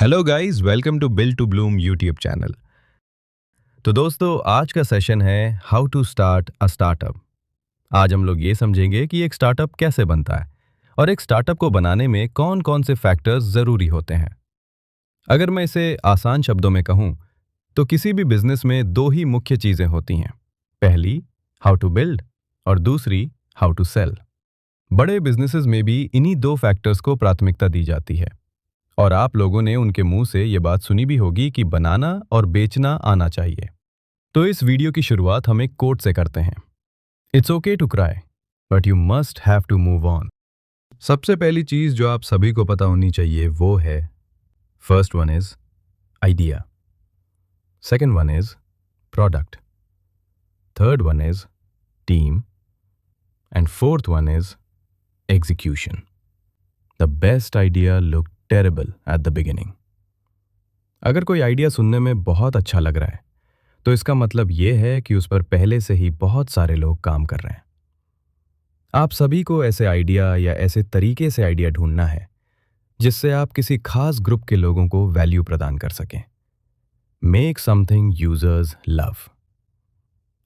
Hello guys, welcome to build to bloom YouTube channel. तो दोस्तों, आज का सेशन है how to start a startup. आज हम लोग ये समझेंगे कि एक स्टार्टअप कैसे बनता है और एक स्टार्टअप को बनाने में कौन कौन से फैक्टर्स ज़रूरी होते हैं। अगर मैं इसे आसान शब्दों में कहूँ तो किसी भी बिजनेस में दो ही मुख्य चीज़ें होती हैं। पहली, हाउ टू बिल्ड, और दूसरी, हाउ टू सेल। बड़े बिजनेसेस में भी इन्हीं दो फैक्टर्स को प्राथमिकता दी जाती है और आप लोगों ने उनके मुंह से ये बात सुनी भी होगी कि बनाना और बेचना आना चाहिए। तो इस वीडियो की शुरुआत हम एक कोट से करते हैं। It's okay to cry, but you must have to move on. सबसे पहली चीज जो आप सभी को पता होनी चाहिए वो है, first one is idea, second one is product, third one is team, and fourth one is execution. The best idea look terrible at the beginning. अगर कोई आइडिया सुनने में बहुत अच्छा लग रहा है तो इसका मतलब यह है कि उस पर पहले से ही बहुत सारे लोग काम कर रहे हैं। आप सभी को ऐसे आइडिया या ऐसे तरीके से आइडिया ढूंढना है जिससे आप किसी खास ग्रुप के लोगों को वैल्यू प्रदान कर सकें। Make something users love.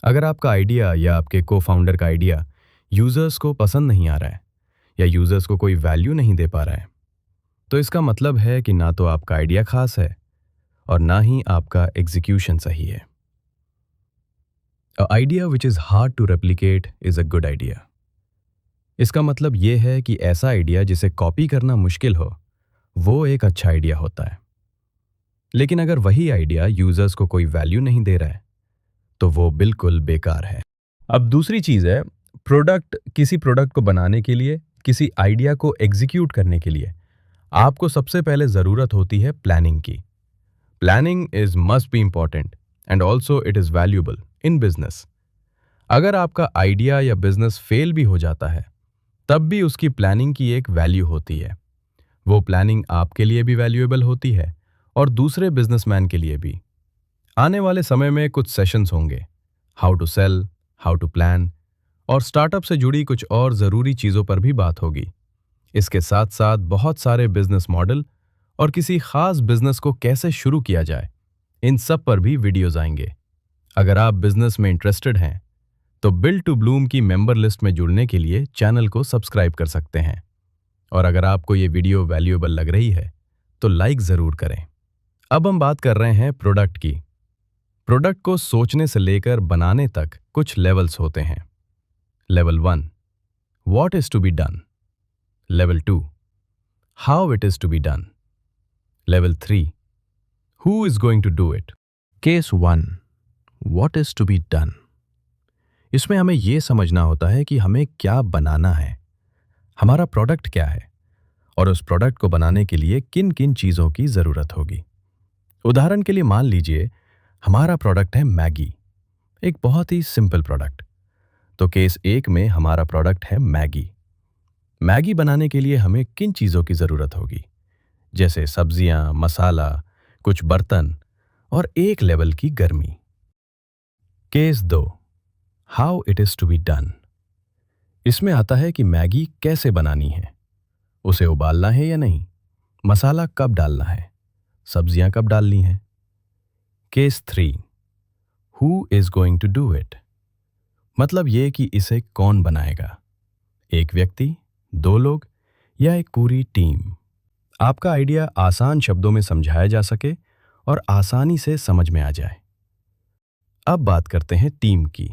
अगर आपका आइडिया या आपके को फाउंडर का आइडिया यूजर्स को पसंद नहीं आ रहा है या यूजर्स को कोई वैल्यू नहीं दे पा रहा है तो इसका मतलब है कि ना तो आपका आइडिया खास है और ना ही आपका एग्जीक्यूशन सही है। A idea which is hard to replicate is a good idea. इसका मतलब यह है कि ऐसा आइडिया जिसे कॉपी करना मुश्किल हो वो एक अच्छा आइडिया होता है। लेकिन अगर वही आइडिया यूजर्स को कोई वैल्यू नहीं दे रहा है तो वो बिल्कुल बेकार है। अब दूसरी चीज है प्रोडक्ट। किसी प्रोडक्ट को बनाने के लिए, किसी आइडिया को एग्जीक्यूट करने के लिए आपको सबसे पहले जरूरत होती है प्लानिंग की। Planning is must be important and also it is valuable in business. अगर आपका आइडिया या बिजनेस फेल भी हो जाता है तब भी उसकी प्लानिंग की एक वैल्यू होती है। वो प्लानिंग आपके लिए भी वैल्यूएबल होती है और दूसरे बिजनेसमैन के लिए भी। आने वाले समय में कुछ सेशंस होंगे, how to sell, how to plan और स्टार्टअप से जुड़ी कुछ और ज़रूरी चीज़ों पर भी बात होगी। इसके साथ साथ बहुत सारे बिजनेस मॉडल और किसी खास बिजनेस को कैसे शुरू किया जाए, इन सब पर भी वीडियोस आएंगे। अगर आप बिजनेस में इंटरेस्टेड हैं तो बिल्ड टू ब्लूम की मेंबर लिस्ट में जुड़ने के लिए चैनल को सब्सक्राइब कर सकते हैं। और अगर आपको ये वीडियो वैल्यूएबल लग रही है तो लाइक ज़रूर करें। अब हम बात कर रहे हैं प्रोडक्ट की। प्रोडक्ट को सोचने से लेकर बनाने तक कुछ लेवल्स होते हैं। Level 1, what is to be done. Level 2, how it is to be done. Level 3, who is going to do it. Case 1, what is to be done. इसमें हमें यह समझना होता है कि हमें क्या बनाना है, हमारा प्रोडक्ट क्या है और उस प्रोडक्ट को बनाने के लिए किन किन चीज़ों की ज़रूरत होगी। उदाहरण के लिए मान लीजिए हमारा प्रोडक्ट है मैगी, एक बहुत ही सिंपल प्रोडक्ट। तो केस 1 में हमारा प्रोडक्ट है मैगी। मैगी बनाने के लिए हमें किन चीज़ों की ज़रूरत होगी, जैसे सब्जियां, मसाला, कुछ बर्तन और एक लेवल की गर्मी। Case 2, how it is to be done. इसमें आता है कि मैगी कैसे बनानी है, उसे उबालना है या नहीं, मसाला कब डालना है, सब्जियां कब डालनी है। Case 3, who is going to do it. मतलब ये कि इसे कौन बनाएगा, एक व्यक्ति, 2 लोग या एक पूरी टीम। आपका आइडिया आसान शब्दों में समझाया जा सके और आसानी से समझ में आ जाए। अब बात करते हैं टीम की।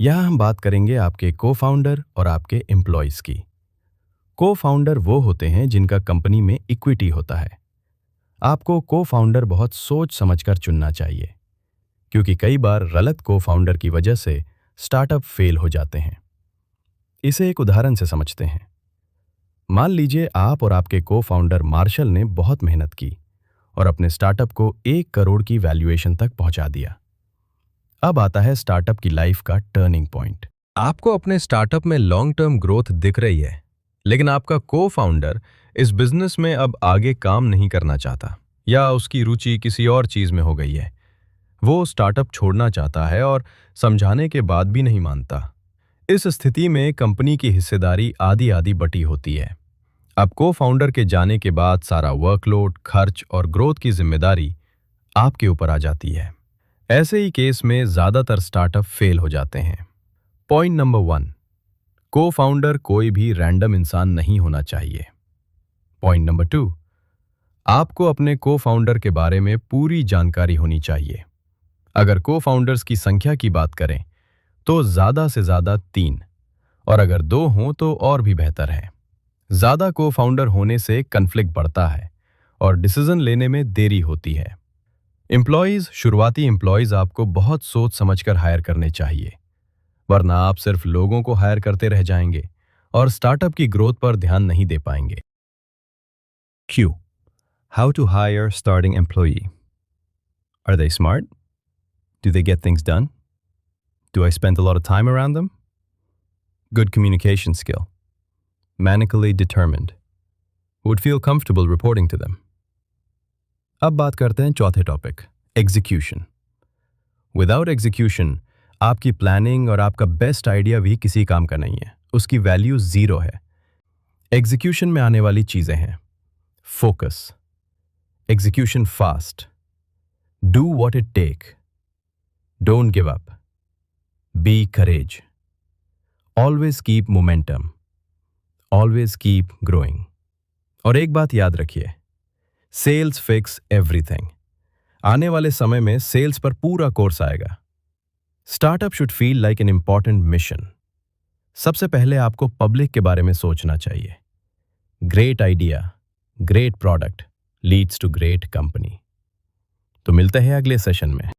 यहां हम बात करेंगे आपके को फाउंडर और आपके एम्प्लॉयज की। को फाउंडर वो होते हैं जिनका कंपनी में इक्विटी होता है। आपको को फाउंडर बहुत सोच समझकर चुनना चाहिए, क्योंकि कई बार गलत को फाउंडर की वजह से स्टार्टअप फेल हो जाते हैं। इसे एक उदाहरण से समझते हैं। मान लीजिए आप और आपके को फाउंडर मार्शल ने बहुत मेहनत की और अपने स्टार्टअप को 1 करोड़ की वैल्यूएशन तक पहुंचा दिया। अब आता है स्टार्टअप की लाइफ का टर्निंग पॉइंट। आपको अपने स्टार्टअप में लॉन्ग टर्म ग्रोथ दिख रही है, लेकिन आपका को फाउंडर इस बिजनेस में अब आगे काम नहीं करना चाहता या उसकी रुचि किसी और चीज में हो गई है। वो स्टार्टअप छोड़ना चाहता है और समझाने के बाद भी नहीं मानता। इस स्थिति में कंपनी की हिस्सेदारी आधी आधी बटी होती है। अब को फाउंडर के जाने के बाद सारा वर्कलोड, खर्च और ग्रोथ की जिम्मेदारी आपके ऊपर आ जाती है। ऐसे ही केस में ज्यादातर स्टार्टअप फेल हो जाते हैं। पॉइंट नंबर 1, को फाउंडर कोई भी रैंडम इंसान नहीं होना चाहिए। पॉइंट नंबर 2, आपको अपने को फाउंडर के बारे में पूरी जानकारी होनी चाहिए। अगर को फाउंडर्स की संख्या की बात करें तो ज्यादा से ज्यादा 3, और अगर 2 हों तो और भी बेहतर है। ज्यादा को फाउंडर होने से कन्फ्लिक्ट बढ़ता है और डिसीजन लेने में देरी होती है। शुरुआती एम्प्लॉयज आपको बहुत सोच समझकर हायर करने चाहिए, वरना आप सिर्फ लोगों को हायर करते रह जाएंगे और स्टार्टअप की ग्रोथ पर ध्यान नहीं दे पाएंगे। Q. How to hire starting employee. Are they smart? Do they get things done? Do I spend a lot of time around them? Good communication skill. Manically determined. Would feel comfortable reporting to them. अब बात करते हैं चौथे topic, execution. Without execution आपकी planning और आपका best idea भी किसी काम का नहीं है, उसकी वैल्यू 0 है। एग्जीक्यूशन में आने वाली चीजें हैं focus, execution fast, do what it take, don't give up, be courage, always keep momentum, always keep growing. और एक बात याद रखिए, सेल्स फिक्स एवरीथिंग। आने वाले समय में सेल्स पर पूरा कोर्स आएगा। Startup should feel like an important mission. सबसे पहले आपको पब्लिक के बारे में सोचना चाहिए। Great idea, great product leads to great company. तो मिलते हैं अगले सेशन में।